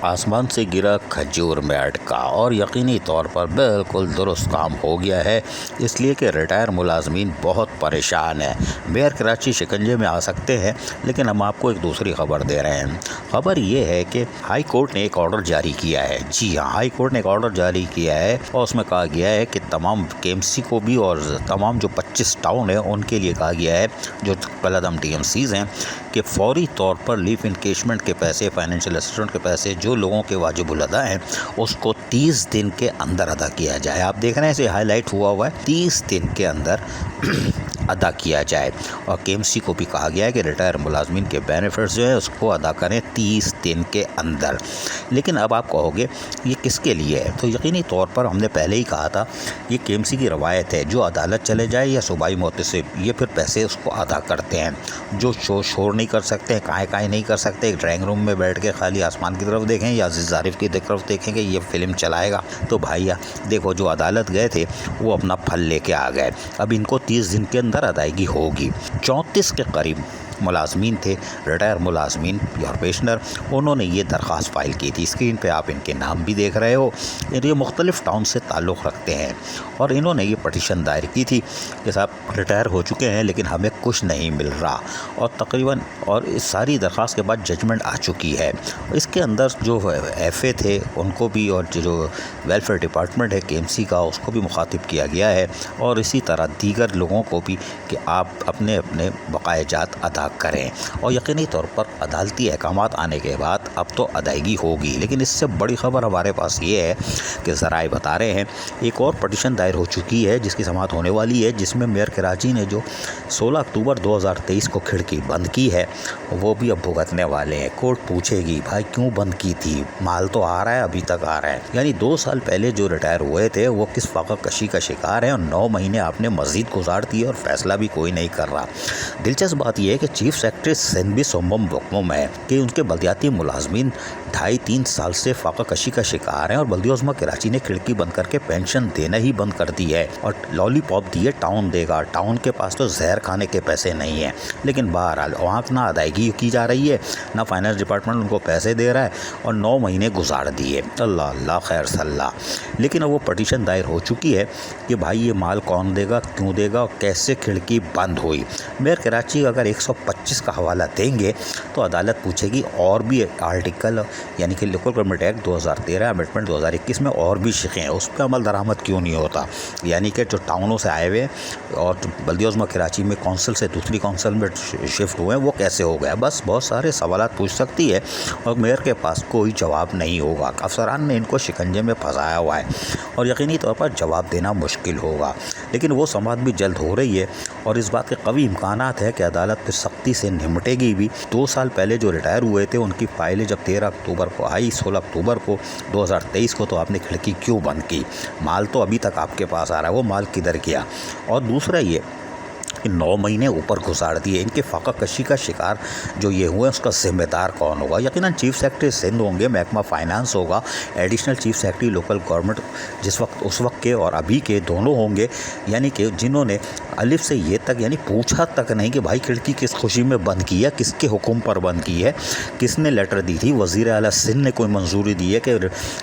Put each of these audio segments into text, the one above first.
आसमान से गिरा खजूर में अटका और यकीनी तौर पर बिल्कुल दुरुस्त काम हो गया है, इसलिए कि रिटायर मुलाजमीन बहुत परेशान हैं। मेयर कराची शिकंजे में आ सकते हैं, लेकिन हम आपको एक दूसरी खबर दे रहे हैं। खबर ये है कि हाई कोर्ट ने एक ऑर्डर जारी किया है। जी हाँ, हाई कोर्ट ने एक ऑर्डर जारी किया है और उसमें कहा गया है कि तमाम केएमसी को भी और तमाम जो 25 टाउन है उनके लिए कहा गया है, जो कलदम टीएमसीज हैं, कि फौरी तौर पर लीव इनकेशमेंट के पैसे, फाइनेंशियल असिस्टेंट के पैसे जो लोगों के वाजिबुल अदा हैं उसको 30 दिन के अंदर अदा किया जाए। आप देख रहे हैं इसे हाईलाइट हुआ है, 30 दिन के अंदर अदा किया जाए। और केएमसी को भी कहा गया है कि रिटायर मुलाजमीन के बेनिफिट्स जो है उसको अदा करें 30 दिन के अंदर। लेकिन अब आप कहोगे ये किसके लिए है, तो यकीनी तौर पर हमने पहले ही कहा था ये केएमसी की रवायत है, जो अदालत चले जाए या सूबाई मोहतसिब ये फिर पैसे उसको अदा करते हैं। जो शोर नहीं कर सकते हैं, काएँ नहीं कर सकते, एक ड्राइंग रूम में बैठ के खाली आसमान की तरफ देखें या अज़ीज़ ज़ारिफ की तरफ देखेंगे ये फ़िल्म चलाएगा, तो भैया देखो जो अदालत गए थे वो अपना फल लेके आ गए। अब इनको 30 दिन के अंदर अदायगी होगी। 34 के करीब मुलाजमीन थे, रिटायर मुलाजमीन और पेंशनर, उन्होंने ये दरख्वास्त फ़ाइल की थी। स्क्रीन पे आप इनके नाम भी देख रहे हो। ये मुख्तलिफ़ टाउन से ताल्लुक़ रखते हैं और इन्होंने ये पटिशन दायर की थी कि साहब रिटायर हो चुके हैं लेकिन हमें कुछ नहीं मिल रहा, और तकरीबन और इस सारी दरख्वास्त के बाद जजमेंट आ चुकी है। इसके अंदर जो FA थे उनको भी और जो वेलफेयर डिपार्टमेंट है केएमसी का उसको भी मुखातिब किया गया है, और इसी तरह दीगर लोगों को भी कि आप अपने अपने बकायाजात अदा करें। और यकीनी तौर पर अदालती अहकामात आने के बाद अब तो अदायगी होगी। लेकिन इससे बड़ी खबर हमारे पास ये है कि ज़राए बता रहे हैं एक और पटिशन दायर हो चुकी है जिसकी समाअत होने वाली है, जिसमें मेयर कराची ने जो 16 अक्टूबर 2023 को खिड़की बंद की है वो भी अब भुगतने वाले हैं। कोर्ट पूछेगी भाई क्यों बंद की थी, माल तो आ रहा है, अभी तक आ रहा है। यानी 2 साल पहले जो रिटायर हुए थे वो किस फाका कशी का शिकार है और 9 महीने आपने मस्जिद गुजार दिए और फैसला भी कोई नहीं कर रहा। दिलचस्प बात यह है कि चीफ सेक्रेटरी सिंध भी सोमम बकमुम है कि उनके बल्दियाती मुलाजमीन 2.5-3 साल से फाका कशी का शिकार हैं और बल्दियोज़मा कराची ने खिड़की बंद करके पेंशन देना ही बंद कर दी है और लॉलीपॉप दिए टाउन देगा। टाउन के पास तो जहर खाने के पैसे नहीं हैं। लेकिन बहरहाल वहाँ ना अदायगी की जा रही है, ना फाइनेंस डिपार्टमेंट उनको पैसे दे रहा है और 9 महीने गुजार दिए। अल्लाह अल्लाह खैर सल्लाह। लेकिन अब वो पटिशन दायर हो चुकी है कि भाई ये माल कौन देगा, क्यों देगा और कैसे खिड़की बंद हुई। मेयर कराची अगर 125 का हवाला देंगे तो अदालत पूछेगी और भी आर्टिकल यानी कि लोकल गवर्नमेंट एक्ट 2013 अमेंडमेंट 2021 में और भी शिकें हैं, उस पर अमल दरामद क्यों नहीं होता। यानी कि जो टाउनों से आए हुए और बल्दियोज़मा कराची में कौंसिल से दूसरी कौंसिल में शिफ्ट हुए हैं वो कैसे हो गया। बस बहुत सारे सवाल पूछ सकती है और मेयर के पास कोई जवाब नहीं होगा। अफसरान ने इनको शिकंजे में फंसाया हुआ है और यकीनी तौर पर जवाब देना मुश्किल होगा। लेकिन वो समाअत भी जल्द हो रही है और इस बात के कवी इम्कानात है कि अदालत फिर सख्ती से निपटेगी भी। 2 साल पहले जो रिटायर हुए थे उनकी फाइलें जब 13 अक्टूबर को आई, 16 अक्टूबर को 2023 को, तो आपने खिड़की क्यों बंद की। माल तो अभी तक आपके पास आ रहा है, वो माल किधर गया। और दूसरा ये 9 महीने ऊपर गुजार दिए, इनके फाका कशी का शिकार जो ये हुए उसका जिम्मेदार कौन होगा। यकीनन चीफ सेक्रेटरी सिंध होंगे, महकमा फाइनेंस होगा, additional chief secretary local government जिस वक्त उस वक्त के और अभी के दोनों होंगे, यानी कि जिन्होंने अलिफ से ये तक यानी पूछा तक नहीं कि भाई खिड़की किस खुशी में बंद की है, किसके हुक्म पर बंद की है, किसने लेटर दी थी, वज़ीर आला सिंध ने कोई मंजूरी दी है कि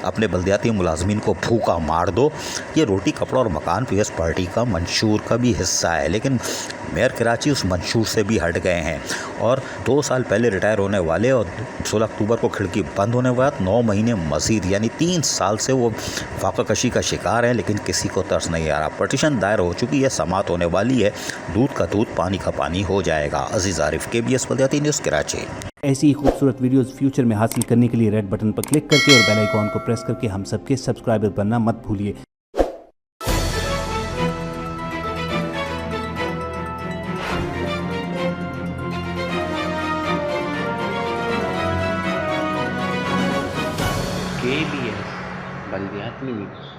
अपने बल्दियाती मुलाजमीन को फूका मार दो। ये रोटी कपड़ा और मकान पीएस पार्टी का मंशूर का भी हिस्सा है, लेकिन मेयर कराची उस मंशूर से भी हट गए हैं और 2 साल पहले रिटायर होने वाले और 16 अक्टूबर को खिड़की बंद होने के बाद 9 महीने मज़ीद यानी 3 साल से वो फाका कशी का शिकार है, लेकिन किसी को तरस नहीं आ रहा। पटिशन दायर हो चुकी है, समाअत होने वाली है, दूध का दूध पानी का पानी हो जाएगा। अज़ीज़ ज़ारिफ, KBS बल्दियाती न्यूज़ कराची। ऐसी ही खूबसूरत वीडियोस फ्यूचर में हासिल करने के लिए रेड बटन पर क्लिक करके और बेल आइकॉन को प्रेस करके हम सबके सब्सक्राइबर बनना मत भूलिए। KBS बल्दियाती न्यूज़।